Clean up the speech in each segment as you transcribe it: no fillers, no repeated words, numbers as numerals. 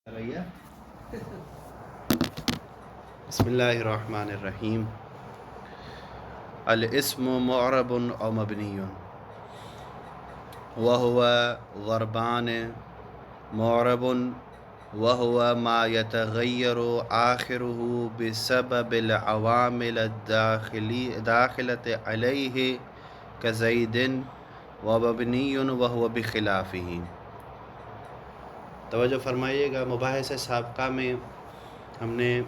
بسم اللہ الرحمن الرحیم. الاسم معرب او مبنی وهو ضربان. معرب وهو ما يتغير آخره بسبب العوامل الداخلة عليه كزيد. ومبنی وهو بخلافه. توجہ فرمائیے گا. مباحث سابقہ میں ہم نے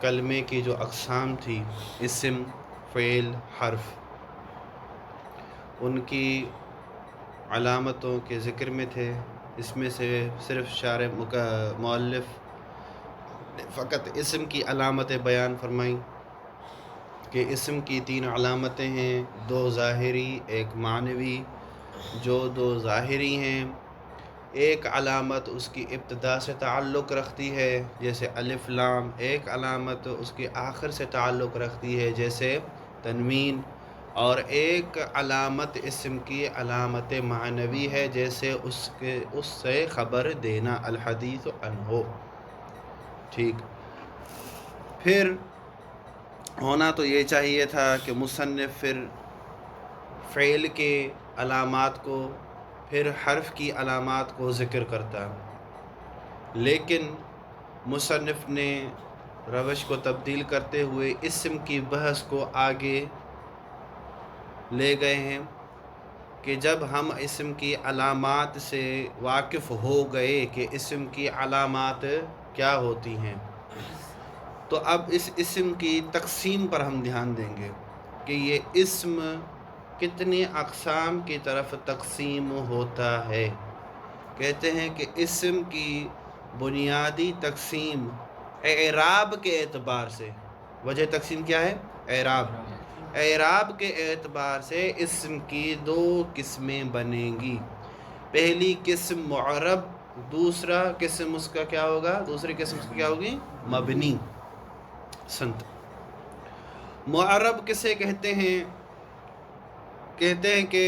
کلمے کی جو اقسام تھی، اسم، فعل، حرف، ان کی علامتوں کے ذکر میں تھے. اس میں سے صرف شارح مؤلف نے فقط اسم کی علامتیں بیان فرمائیں کہ اسم کی 3 علامتیں ہیں، 2 ظاہری، 1 معنوی. جو 2 ظاہری ہیں، ایک علامت اس کی ابتدا سے تعلق رکھتی ہے جیسے الف لام. ایک علامت اس کے آخر سے تعلق رکھتی ہے جیسے تنوین. اور ایک علامت اسم کی علامت معنوی ہے جیسے اس سے خبر دینا، الحدیث عنہ. ٹھیک. پھر ہونا تو یہ چاہیے تھا کہ مصنف پھر فعل کے علامات کو، پھر حرف کی علامات کو ذکر کرتا، لیکن مصنف نے روش کو تبدیل کرتے ہوئے اسم کی بحث کو آگے لے گئے ہیں کہ جب ہم اسم کی علامات سے واقف ہو گئے کہ اسم کی علامات کیا ہوتی ہیں، تو اب اس اسم کی تقسیم پر ہم دھیان دیں گے کہ یہ اسم کتنے اقسام کی طرف تقسیم ہوتا ہے. کہتے ہیں کہ اسم کی بنیادی تقسیم اعراب کے اعتبار سے، وجہ تقسیم کیا ہے؟ اعراب. اعراب کے اعتبار سے اسم کی 2 قسمیں بنیں گی. پہلی قسم معرب، دوسرا قسم اس کا کیا ہوگا؟ دوسری قسم اس کی کیا ہوگی؟ مبنی. سنت. معرب کسے کہتے ہیں؟ کہتے ہیں کہ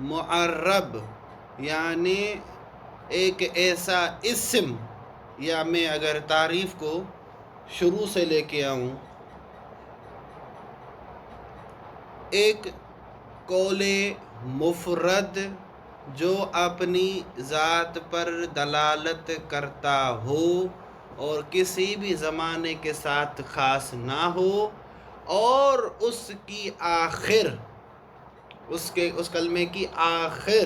معرب یعنی ایک ایسا اسم، یا میں اگر تعریف کو شروع سے لے کے آؤں، ایک قول مفرد جو اپنی ذات پر دلالت کرتا ہو اور کسی بھی زمانے کے ساتھ خاص نہ ہو، اور اس کی آخر، اس کلمے کی آخر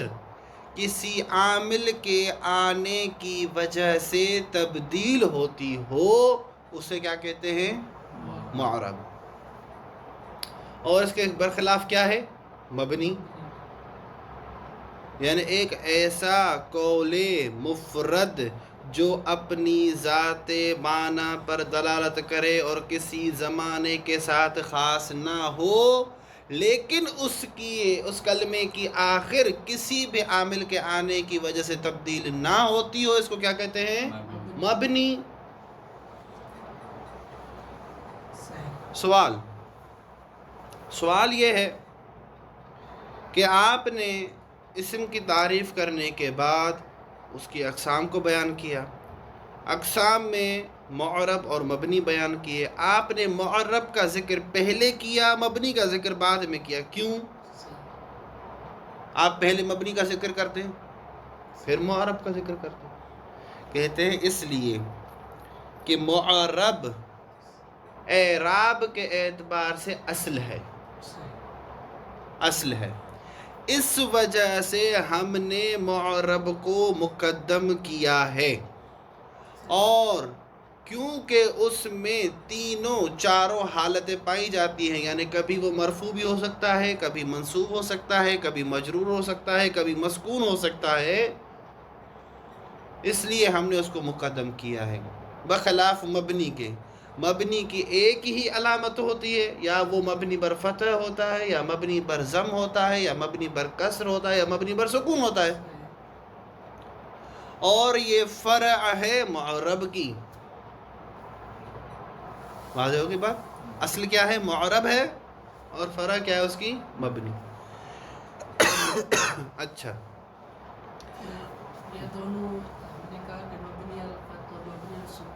کسی عامل کے آنے کی وجہ سے تبدیل ہوتی ہو، اسے کیا کہتے ہیں؟ معرب. اور اس کے برخلاف کیا ہے؟ مبنی. یعنی ایک ایسا قول مفرد جو اپنی ذات معنی پر دلالت کرے اور کسی زمانے کے ساتھ خاص نہ ہو، لیکن اس کلمے کی آخر کسی بھی عامل کے آنے کی وجہ سے تبدیل نہ ہوتی ہو، اس کو کیا کہتے ہیں؟ مبنی. سوال یہ ہے کہ آپ نے اسم کی تعریف کرنے کے بعد اس کی اقسام کو بیان کیا، اقسام میں معرب اور مبنی بیان کیے. آپ نے معرب کا ذکر پہلے کیا، مبنی کا ذکر بعد میں کیا. کیوں؟ آپ پہلے مبنی کا ذکر کرتے ہیں پھر معرب کا ذکر کرتے ہیں. کہتے ہیں اس لیے کہ معرب اعراب کے اعتبار سے اصل ہے. اس وجہ سے ہم نے معرب کو مقدم کیا ہے. اور کیونکہ اس میں چاروں حالتیں پائی جاتی ہیں، یعنی کبھی وہ مرفوع بھی ہو سکتا ہے، کبھی منصوب ہو سکتا ہے، کبھی مجرور ہو سکتا ہے، کبھی مسکون ہو سکتا ہے، اس لیے ہم نے اس کو مقدم کیا ہے. بخلاف مبنی کی ایک ہی علامت ہوتی ہے، یا وہ مبنی بر فتح ہوتا ہے، یا مبنی بر ضم ہوتا ہے، یا مبنی بر کسر ہوتا ہے، یا مبنی بر سکون ہوتا ہے. اور یہ فرع ہے معرب کی. واضح ہوگی بات؟ اصل کیا ہے؟ معرب ہے، اور فرع کیا ہے اس کی؟ مبنی. اچھا، یہ دونوں ہم نے کہا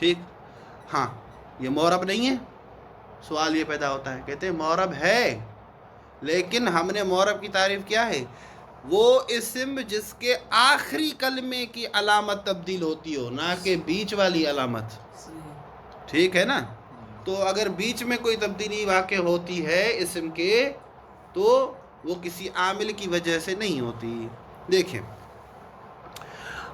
ٹھیک. ہاں یہ معرب نہیں ہے. سوال یہ پیدا ہوتا ہے، کہتے ہیں معرب ہے، لیکن ہم نے معرب کی تعریف کیا ہے؟ وہ اسم جس کے آخری کلمے کی علامت تبدیل ہوتی ہو، نہ کہ بیچ والی علامت. ٹھیک ہے نا؟ تو اگر بیچ میں کوئی تبدیلی واقع ہوتی ہے اسم کے، تو وہ کسی عامل کی وجہ سے نہیں ہوتی. دیکھیں،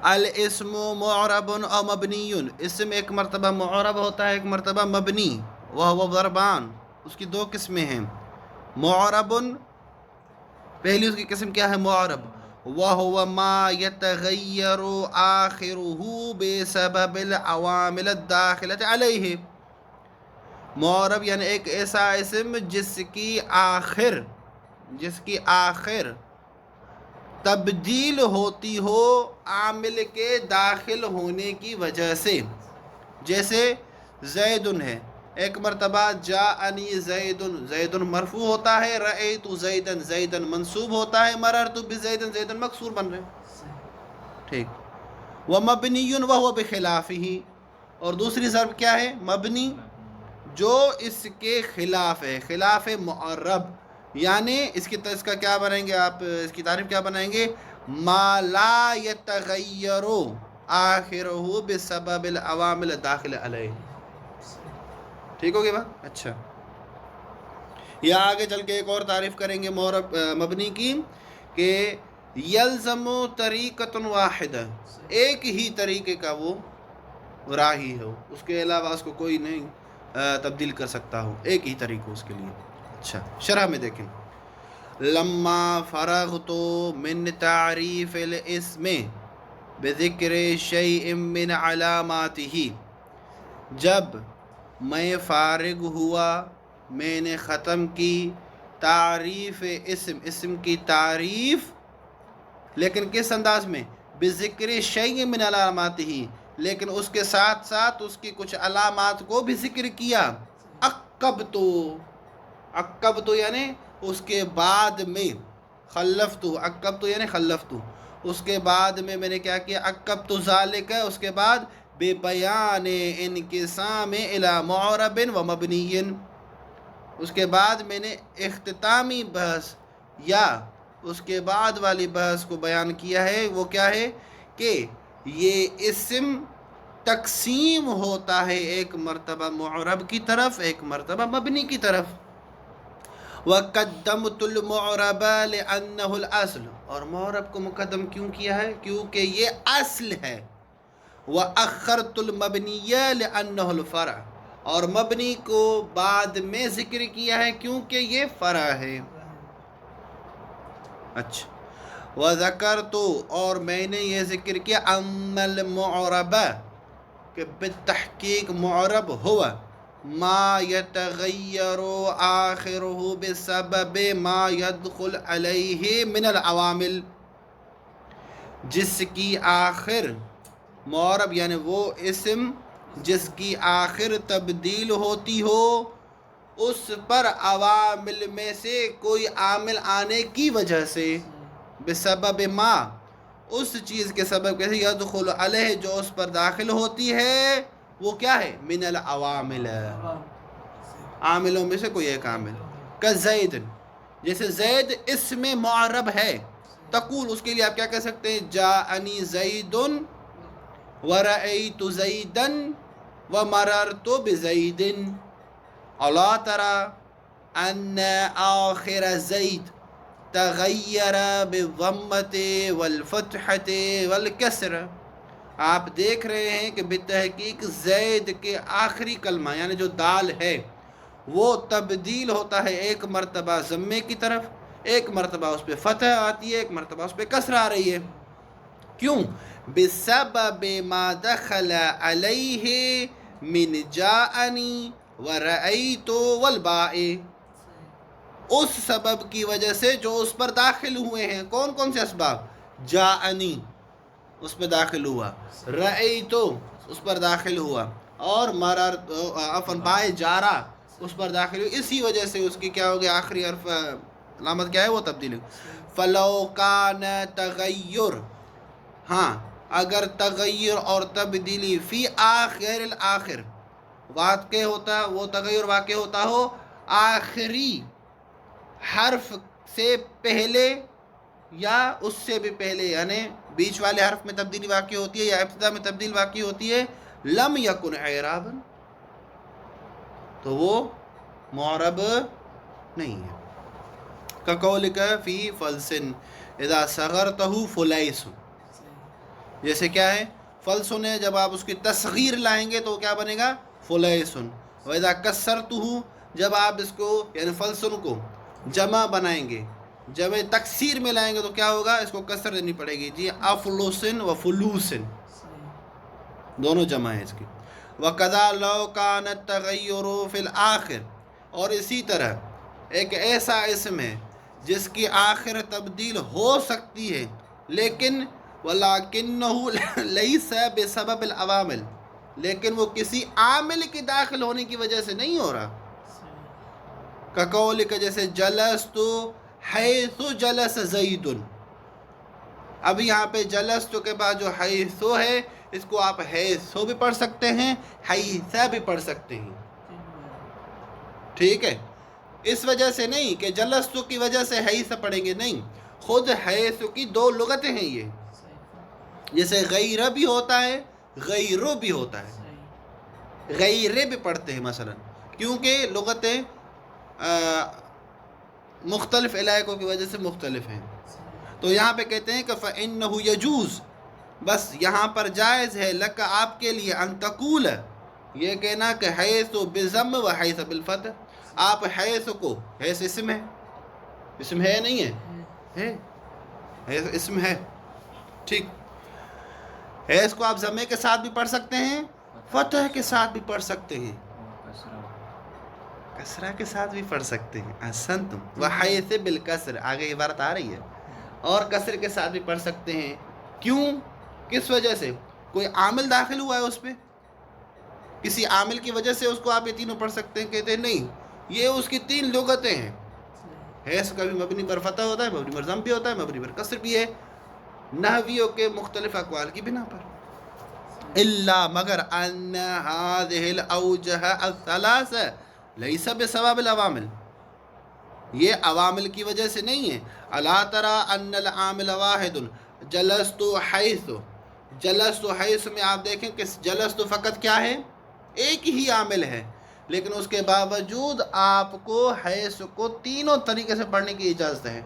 الاسم معرب او مبنی. اسم ایک مرتبہ معرب ہوتا ہے، ایک مرتبہ مبنی. وہو ضربان، اس کی دو قسمیں ہیں. معرب، پہلی اس کی قسم کیا ہے؟ معرب. وہو ما یتغیر آخرہ بسبب العوامل الداخلۃ علیہ. معرب یعنی ایک ایسا اسم جس کی آخر تبدیل ہوتی ہو عامل کے داخل ہونے کی وجہ سے. جیسے زید ہے، ایک مرتبہ جاءنی زید، زید مرفوع ہوتا ہے، رأیت زیدن، زیدن منصوب ہوتا ہے، مررت بزیدن، زیدن مکسور بن رہے. ٹھیک. ومبنی وہو بخلافہ. اور دوسری ضرب کیا ہے؟ مبنی، جو اس کے خلاف ہے، خلاف معرب. یعنی اس کا کیا بنائیں گے آپ؟ اس کی تعریف کیا بنائیں گے؟ ما لا یتغیر آخرہ بسبب العوامل الداخل علیہ. ٹھیک ہو گیا بات؟ اچھا، یا آگے چل کے ایک اور تعریف کریں گے معرب مبنی کی، کہ یلزم طریقۃ واحدہ، ایک ہی طریقے کا وہ راہی ہو، اس کے علاوہ اس کو کوئی نہیں تبدیل کر سکتا ہو، ایک ہی طریقہ اس کے لیے. اچھا، شرح میں دیکھیں. لما فرغت من تعریف الاسم بذکر شیء من علاماتہ. جب میں فارغ ہوا، میں نے ختم کی تعریف اسم کی تعریف، لیکن کس انداز میں؟ بذکر شیء من علاماتہ، لیکن اس کے ساتھ ساتھ اس کی کچھ علامات کو بھی ذکر کیا. عقبتو یعنی اس کے بعد میں، خلفتو، عقبتو یعنی خلفتو، اس کے بعد میں نے کیا کیا؟ عقبتو ذالک، اس کے بعد بے بیان انقسام الی معرب و مبنی. اس کے بعد میں نے اختتامی بحث یا اس کے بعد والی بحث کو بیان کیا ہے. وہ کیا ہے؟ کہ یہ اسم تقسیم ہوتا ہے ایک مرتبہ معرب کی طرف، ایک مرتبہ مبنی کی طرف. وَقَدَّمْتُ الْمُعْرَبَ لِأَنَّهُ الْأَصْلُ. اور معرب کو مقدم کیوں کیا ہے؟ کیونکہ یہ اصل ہے. وَأَخَّرْتُ الْمَبْنِيَّ لِأَنَّهُ الْفَرْعُ. اور مبنی کو بعد میں ذکر کیا ہے کیونکہ یہ فرع ہے. اچھا. وَذَكَرْتُ، اور میں نے یہ ذکر کیا، أَنَّ الْمُعْرَبَ، کہ بالتحقیق معرب ہوا ما یتغیر آخرہ بسبب ما یدخل علیہ من العوامل. جس کی آخر، معرب یعنی وہ اسم جس کی آخر تبدیل ہوتی ہو اس پر عوامل میں سے کوئی عامل آنے کی وجہ سے. بسبب ما، اس چیز کے سبب کیسے؟ یدخل علیہ، جو اس پر داخل ہوتی ہے، وہ کیا ہے؟ من العوامل، عاملوں میں سے کوئی ایک عامل. کزید، جیسے زید اسم معرب ہے، تقول، اس کے لیے آپ کیا کہہ سکتے ہیں؟ جاءنی زید ورأیت زیدا ومررت بزید. الا ترى ان آخر زید تغیر بالضمۃ والفتحۃ والکسر. آپ دیکھ رہے ہیں کہ بالتحقیق زید کے آخری کلمہ یعنی جو دال ہے وہ تبدیل ہوتا ہے ایک مرتبہ ضمے کی طرف، ایک مرتبہ اس پہ فتح آتی ہے، ایک مرتبہ اس پہ کسر آ رہی ہے. کیوں؟ بسبب ما دخل علیہ من جاءنی ورأیت والباء. اس سبب کی وجہ سے جو اس پر داخل ہوئے ہیں. کون کون سے اسباب؟ جاءنی اس پہ داخل ہوا، رأیتو اس پر داخل ہوا، اور بائے جارہ اس پر داخل ہوئی. اسی وجہ سے اس کی کیا ہو گیا؟ آخری حرف علامت کیا ہے؟ وہ تبدیل. فلو کان تغیر، ہاں اگر تغیر اور تبدیلی فی آخر الآخر واقع ہوتا، وہ تغیر واقع ہوتا ہو آخری حرف سے پہلے یا اس سے بھی پہلے، یعنی بیچ والے حرف میں تبدیلی واقع ہوتی ہے یا ابتدا میں تبدیل واقع ہوتی ہے، لم یکن اعرابا، تو وہ معرب نہیں ہے. کقولک فی فلسن اذا صغرتہ فلیس، جیسے کیا ہے، فلسن ہے، جب آپ اس کی تصغیر لائیں گے تو کیا بنے گا، فلیسن. وَإِذَا كَسَّرْتُهُ، جب آپ اس کو یعنی فلسن کو جمع بنائیں گے، جب تکسیر میں لائیں گے تو کیا ہوگا، اس کو کسر دینی پڑے گی جی، افلوسن و فلوسن دونوں جمع ہیں اس کی. وَقَذَا لَوْ كَانَ التَّغَيُّرُ فِي الْآخِرِ، اور اسی طرح ایک ایسا اسم ہے جس کی آخر تبدیل ہو سکتی ہے لیکن وَلَكِنَّهُ لَيْسَ بِسَبَبِ الْعَوَامِلِ، لیکن وہ کسی عامل کے داخل ہونے کی وجہ سے نہیں ہو رہا. کقولک، جیسے جلست حیث جلس زید، اب یہاں پہ جلست کے بعد جو حیث ہے اس کو آپ حیث بھی پڑھ سکتے ہیں، حیث بھی پڑھ سکتے ہیں. ٹھیک ہے، اس وجہ سے نہیں کہ جلست کی وجہ سے حیث پڑھیں گے، نہیں، خود حیث کی دو لغتیں ہیں یہ، جیسے غیر بھی ہوتا ہے غیرو بھی ہوتا ہے، غیرے بھی پڑھتے ہیں مثلا، کیونکہ لغتیں مختلف علاقوں کی وجہ سے مختلف ہیں. تو یہاں پہ کہتے ہیں کہ فَإِنَّهُ يَجُوز، بس یہاں پر جائز ہے، لَكَ آپ کے لیے، ان تقول، یہ کہنا کہ حیث بضم و حیث بالفتح، آپ حیث کو، حیث اسم ہے، اسم ہے نہیں ہے، حیث اسم ہے، ٹھیک، حیث کو آپ ضمے کے ساتھ بھی پڑھ سکتے ہیں، فتح کے ساتھ بھی پڑھ سکتے ہیں، کسرہ کے ساتھ بھی پڑھ سکتے ہیں. احسنتم. وحیث بالکسر، آگے عبارت آ رہی ہے، اور کسر کے ساتھ بھی پڑھ سکتے ہیں. کیوں، کس وجہ سے، کوئی عامل داخل ہوا ہے اس پہ، کسی عامل کی وجہ سے اس کو آپ یہ تینوں پڑھ سکتے ہیں. کہتے ہیں نہیں، یہ اس کی تین لغتیں ہیں. حیث کا بھی مبنی پر فتح ہوتا ہے، مبنی پر ضم بھی ہوتا ہے، مبنی پر کسر بھی ہے، نحویوں کے مختلف اقوال کی بنا پر. الا مگر ان هذه الاوجه الثلاثه لیس بسبب العوامل، یہ عوامل کی وجہ سے نہیں ہے. الا ترى ان العامل واحد، جلست حیث، جلست حیث میں آپ دیکھیں کہ جلست فقط کیا ہے، ایک ہی عامل ہے، لیکن اس کے باوجود آپ کو حیث کو تینوں طریقے سے پڑھنے کی اجازت ہے.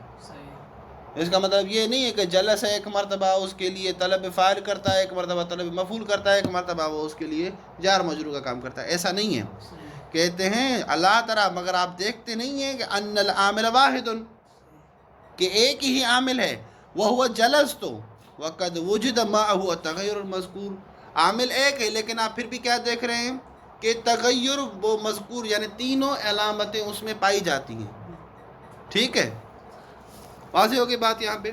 اس کا مطلب یہ نہیں ہے کہ جلس ایک مرتبہ اس کے لیے طلب فاعل کرتا ہے، ایک مرتبہ طلب مفعول کرتا ہے، ایک مرتبہ وہ اس کے لیے جار مجرور کا کام کرتا ہے، ایسا نہیں ہے. کہتے ہیں اللہ تعالیٰ، مگر آپ دیکھتے نہیں ہیں کہ ان العامل واحد، کہ ایک ہی عامل ہے، وہو جلست وقد وجد معه التغیر المذکور، عامل ایک ہے لیکن آپ پھر بھی کیا دیکھ رہے ہیں کہ تغیر وہ مذکور، یعنی تینوں علامتیں اس میں پائی جاتی ہیں. ٹھیک ہے، واضح ہوگی بات یہاں پہ.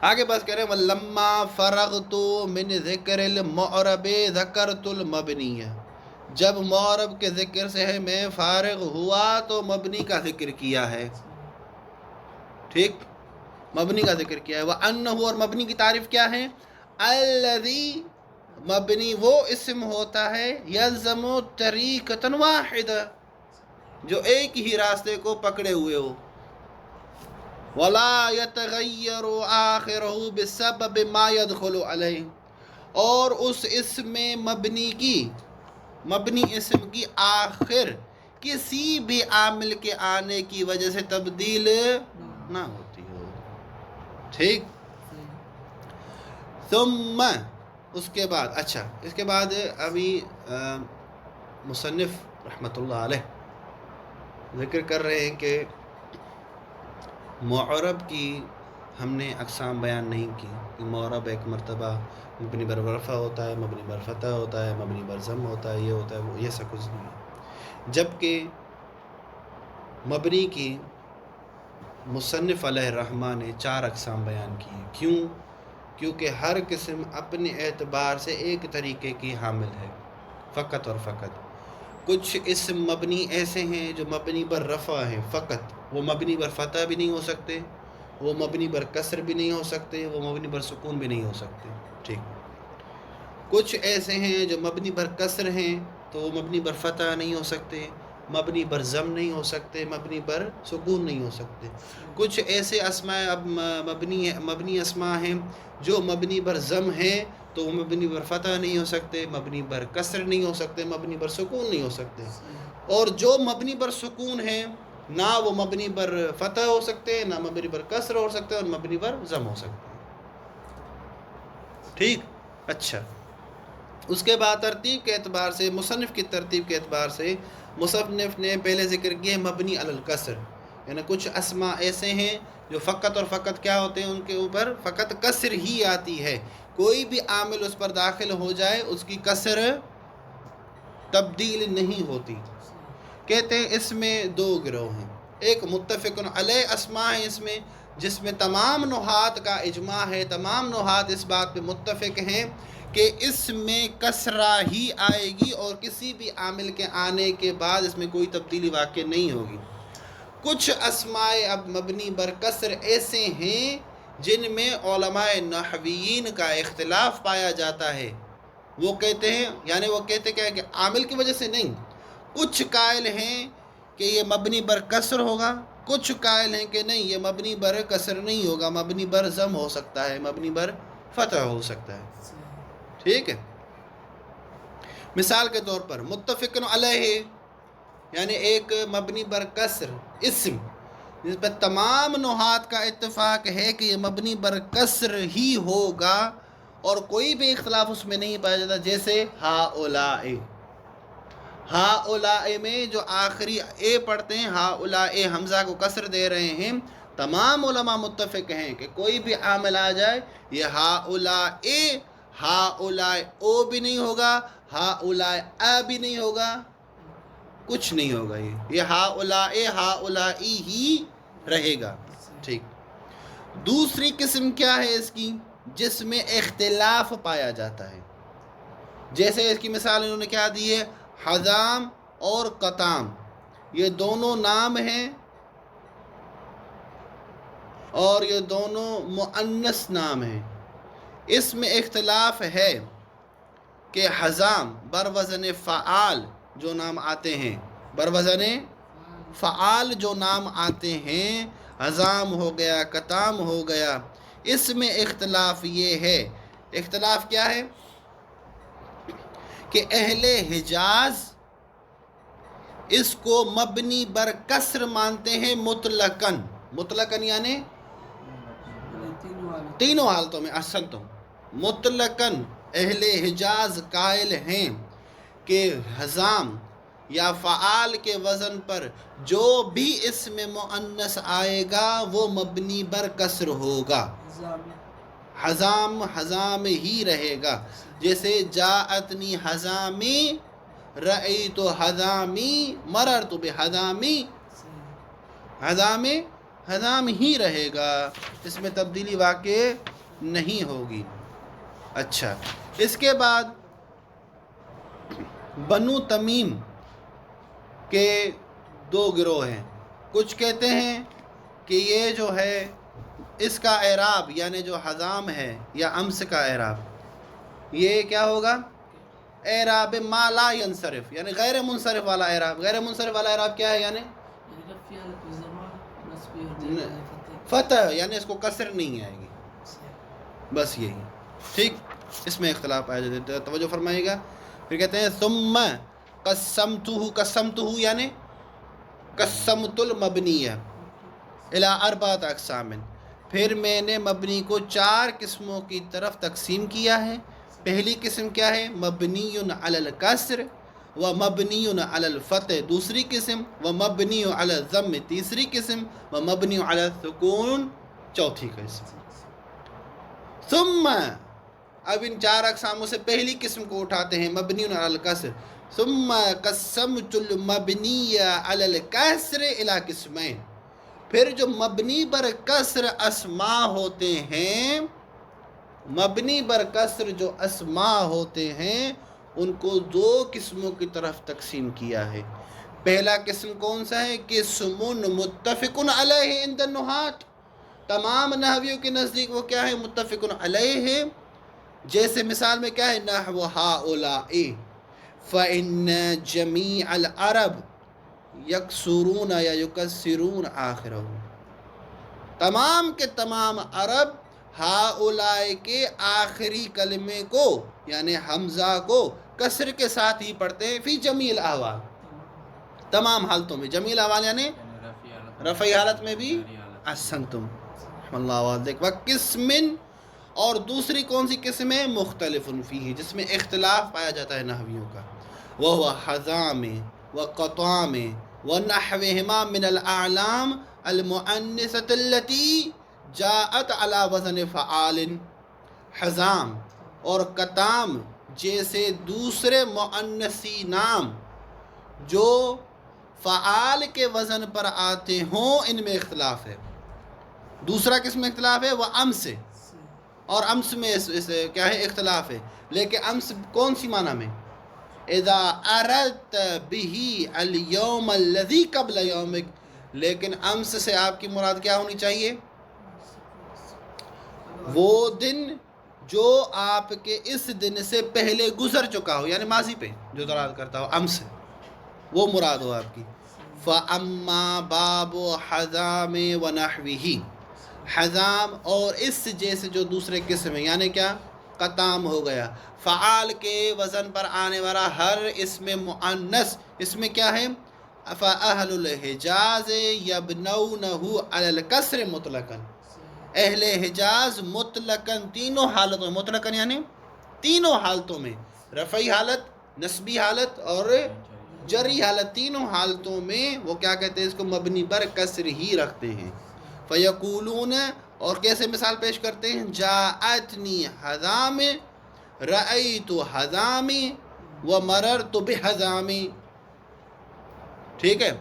آگے بس کہہ رہے ہیں وَلَمَّا فَرَغْتُ مِنْ ذِكْرِ الْمُعْرَبِ ذَكَرْتُ الْمَبْنِيَّ، جب معرب کے ذکر سے ہے میں فارغ ہوا تو مبنی کا ذکر کیا ہے. ٹھیک، مبنی کا ذکر کیا ہے. وَأَنَّهُ، اور مبنی کی تعریف کیا ہے، الذی، مبنی وہ اسم ہوتا ہے، یلزم طریقۃ واحدہ، جو ایک ہی راستے کو پکڑے ہوئے ہو. وَلَا يَتَغَيَّرُ آخِرُهُ بِسَبَبِ مَا يَدْخُلُ عَلَيْهِ، اور اس اسم میں مبنی اسم کی آخر کسی بھی عامل کے آنے کی وجہ سے تبدیل نہ ہوتی ہو. ٹھیک، ثم، اس کے بعد، اچھا اس کے بعد ابھی مصنف رحمۃ اللہ علیہ ذکر کر رہے ہیں کہ معرب کی ہم نے اقسام بیان نہیں کی، کہ معرب ایک مرتبہ مبنی بر رفع ہوتا ہے، مبنی بر فتح ہوتا ہے، مبنی بر ضم ہوتا ہے، یہ ہوتا ہے، وہ یہ سب کچھ نہیں ہے. جبکہ مبنی کی مصنف علیہ الرحمٰ نے 4 اقسام بیان کی. کیوں؟ کیونکہ ہر قسم اپنے اعتبار سے ایک طریقے کی حامل ہے، فقط اور فقط. کچھ اسم مبنی ایسے ہیں جو مبنی بر رفع ہیں فقط، وہ مبنی بر فتح بھی نہیں ہو سکتے، وہ مبنی بر کسر بھی نہیں ہو سکتے، وہ مبنی بر سکون بھی نہیں ہو سکتے. ٹھیک. کچھ ایسے ہیں جو مبنی بر کسر ہیں تو وہ مبنی بر فتح نہیں ہو سکتے، مبنی بر ضم نہیں ہو سکتے، مبنی بر سکون نہیں ہو سکتے. کچھ ایسے اسماء اب مبنی اسماء ہیں جو مبنی بر ضم ہیں تو وہ مبنی بر فتح نہیں ہو سکتے، مبنی بر کسر نہیں ہو سکتے، مبنی بر سکون نہیں ہو سکتے. اور جو مبنی بر سکون ہیں نہ وہ مبنی بر فتح ہو سکتے، نہ مبنی بر کسر ہو سکتے، اور مبنی بر ضم ہو سکتے. ٹھیک. اچھا، اس کے بعد ترتیب کے اعتبار سے، مصنف کی ترتیب کے اعتبار سے مصنف نے پہلے ذکر کیا مبنی علی الکسر، یعنی کچھ اسماء ایسے ہیں جو فقط اور فقط کیا ہوتے ہیں، ان کے اوپر فقط کسر ہی آتی ہے، کوئی بھی عامل اس پر داخل ہو جائے اس کی کسر تبدیل نہیں ہوتی. کہتے ہیں اس میں دو گروہ ہیں. ایک متفق علیہ اسماء ہیں اس میں، جس میں تمام نحات کا اجماع ہے، تمام نحات اس بات پہ متفق ہیں کہ اس میں کسرہ ہی آئے گی اور کسی بھی عامل کے آنے کے بعد اس میں کوئی تبدیلی واقع نہیں ہوگی. کچھ اسماء اب مبنی بر کسر ایسے ہیں جن میں علماء نحویین کا اختلاف پایا جاتا ہے. وہ کہتے ہیں، یعنی وہ کہتے کیا ہے کہ عامل کی وجہ سے نہیں، کچھ قائل ہیں کہ یہ مبنی بر کسر ہوگا، کچھ قائل ہیں کہ نہیں یہ مبنی بر کسر نہیں ہوگا، مبنی بر ضم ہو سکتا ہے، مبنی بر فتح ہو سکتا ہے. ٹھیک ہے. مثال کے طور پر متفق علیہ یعنی ایک مبنی بر کسر اسم جس پر تمام نحات کا اتفاق ہے کہ یہ مبنی بر کسر ہی ہوگا اور کوئی بھی اختلاف اس میں نہیں پایا جاتا، جیسے ہاؤلاء میں جو آخری اے پڑھتے ہیں، ہاؤلاء حمزہ کو کسر دے رہے ہیں، تمام علماء متفق ہیں کہ کوئی بھی عامل آ جائے یہ ہاؤلاء او بھی نہیں ہوگا، ہاؤلاء آ بھی نہیں ہوگا، کچھ نہیں ہوگا، یہ ہاؤلاء ہی رہے گا. ٹھیک. دوسری قسم کیا ہے اس کی؟ جس میں اختلاف پایا جاتا ہے. جیسے اس کی مثال انہوں نے کیا دی ہے، حزام اور قطام، یہ دونوں نام ہیں اور یہ دونوں مؤنث نام ہیں. اس میں اختلاف ہے کہ حزام بر وزن فعال جو نام آتے ہیں، بر وزن فعال جو نام آتے ہیں، حزام ہو گیا، قطام ہو گیا. اس میں اختلاف یہ ہے، اختلاف کیا ہے کہ اہل حجاز اس کو مبنی بر کسر مانتے ہیں مطلقاً یعنی تینوں حالتوں میں. احسنتم. مطلقاً اہل حجاز قائل ہیں کہ حزام یا فعال کے وزن پر جو بھی اسم مؤنث آئے گا وہ مبنی بر کسر ہوگا، حزام ہی رہے گا. جیسے جاءتنی حزامی، رأیت حزامی، مررت بحزامی، حزام ہی رہے گا، اس میں تبدیلی واقع نہیں ہوگی. اچھا، اس کے بعد بنو تمیم کے دو گروہ ہیں. کچھ کہتے ہیں کہ یہ جو ہے اس کا اعراب یعنی جو حزام ہے یا امس کا اعراب یہ کیا ہوگا، اعراب ما لا ینصرف، یعنی غیر منصرف والا اعراب. غیر منصرف والا اعراب کیا ہے، یعنی فتح، یعنی اس کو کسر نہیں آئے گی، بس یہی. ٹھیک. اس میں اختلاف آیا جاتا ہے، توجہ فرمائیے گا. پھر کہتے ہیں ثم قسمتہ یعنی قسمت المبنیہ الی اربعۃ اقسام، پھر میں نے مبنی کو 4 قسموں کی طرف تقسیم کیا ہے. پہلی قسم کیا ہے، مبنی علی الکسر و مبنی علی الفتح دوسری قسم، و مبنی علی الضم تیسری قسم، و مبنی علی السکون چوتھی قسم. ثم اب ان 4 اقساموں سے پہلی قسم کو اٹھاتے ہیں، مبنی علی الکسر. ثم قسمت المبنی علی الکسر الی قسمین، پھر جو مبنی بر کسر اسماء ہوتے ہیں، مبنی بر کسر جو اسماء ہوتے ہیں ان کو 2 قسموں کی طرف تقسیم کیا ہے. پہلا قسم کون سا ہے، قسم متفق علیہ عند النحات، تمام نحویوں کے نزدیک وہ کیا ہے؟ متفق علیہ ہے. جیسے مثال میں کیا ہے؟ نحو ہؤلاء فإن جمیع العرب یکسرون یا یکسرون آخرہ. تمام کے تمام عرب ہؤلاء کے آخری کلمے کو یعنی حمزہ کو کسر کے ساتھ ہی پڑھتے ہیں. فی جمیع الاحوال، تمام حالتوں میں. جمیع الاحوال یعنی رفعی حالت میں بھی. احسنتم اللہ والدک. وقسم، اور دوسری کون سی قسم ہے؟ مختلف فیہ، جس میں اختلاف پایا جاتا ہے نحویوں کا. وہو حزام وقطام ونحوہما من الاعلام المؤنثۃ التی جاءت علی وزن فعال. حزام اور قطام جیسے دوسرے مؤنثی نام جو فعال کے وزن پر آتے ہوں، ان میں اختلاف ہے. دوسرا کس میں اختلاف ہے؟ وہ امس ہے، اور امس میں اس کیا ہے؟ اختلاف ہے. لیکن امس کون سی معنی میں؟ اذا اردت به اليوم الذي قبل يومك. لیکن امس سے آپ کی مراد کیا ہونی چاہیے؟ وہ دن جو آپ کے اس دن سے پہلے گزر چکا ہو، یعنی ماضی پہ جو دلالت کرتا ہو امس سے، وہ مراد ہو آپ کی. فَأَمَّا بَابُ حَزَامِ وَنَحْوِهِ، حزام اور اس جیسے جو دوسرے قسم ہے، یعنی کیا؟ قطام ہو گیا. فعال کے وزن پر آنے والا ہر اسم مؤنث، اس میں کیا ہے؟ فَأَهْلُ الْحِجَازِ يَبْنَوْنَهُ عَلَى الْكَسْرِ مُطْلَقًا. اہل حجاز مطلقاً تینوں حالتوں میں، مطلقاً یعنی تینوں حالتوں میں، رفعی حالت، نصبی حالت اور جری حالت، تینوں حالتوں میں وہ کیا کہتے ہیں؟ اس کو مبنی پر کسر ہی رکھتے ہیں. فیقولون، اور کیسے مثال پیش کرتے ہیں؟ جاءتنی حزام رأیت حزامی ومررت بحزامی. ٹھیک ہے.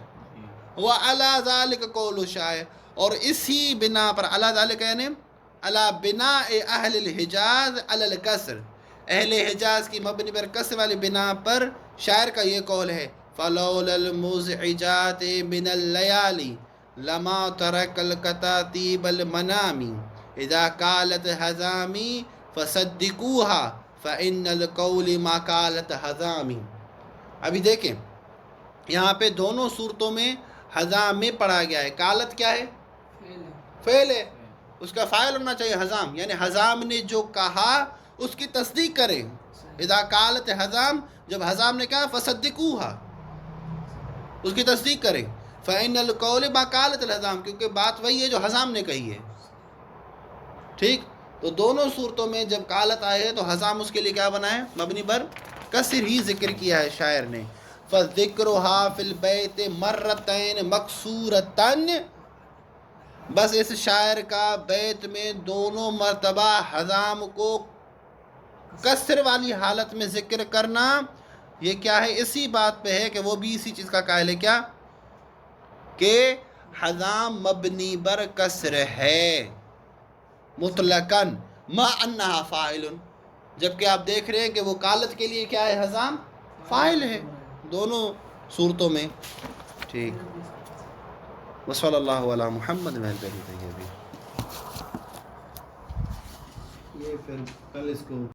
وعلی ذلک قول الشاعر، اور اسی بنا پر، علی ذلک یعنی علی بناء اہل الحجاز علی الکسر، اہل حجاز کی مبنی پر کسر والی بنا پر شاعر کا یہ قول ہے. فلولا المزعجات من اللیالی لما ترک الکتاتیب المنامی اذا قالت حزامی فصدقوها فإن القول ما قالت حزامی. ابھی دیکھیں یہاں پہ دونوں صورتوں میں حزام میں پڑھا گیا ہے. قالت کیا ہے؟ فعل ہے، اس کا فاعل ہونا چاہیے حزام، یعنی حزام نے جو کہا اس کی تصدیق کریں. اذا قالت حزام، جب حزام نے کہا فصدقوها، اس کی تصدیق کریں. فإن القول ما قالت الحزام، کیونکہ بات وہی ہے جو حزام نے کہی ہے. ٹھیک. تو دونوں صورتوں میں جب قالت آئے ہے تو حزام اس کے لیے کیا بنا ہے؟ مبنی پر کسر ہی ذکر کیا ہے شاعر نے. فَذِكْرُهَا فِي الْبَيْتِ مَرَّتَيْنِ مَقْصُورَةً، بس اس شاعر کا بیت میں دونوں مرتبہ حزام کو کسر والی حالت میں ذکر کرنا، یہ کیا ہے؟ اسی بات پہ ہے کہ وہ بھی اسی چیز کا قائل ہے. کیا؟ کہ حزام مبنی بر کسر ہے مطلقاً ما انہا فاعل، جبکہ آپ دیکھ رہے ہیں کہ وہ قالت کے لیے کیا ہے؟ حزام فاعل ہے دونوں صورتوں میں. ٹھیک. وصلی اللہ علی محمد و آلہ طیبین. یہ پھر کل اس کو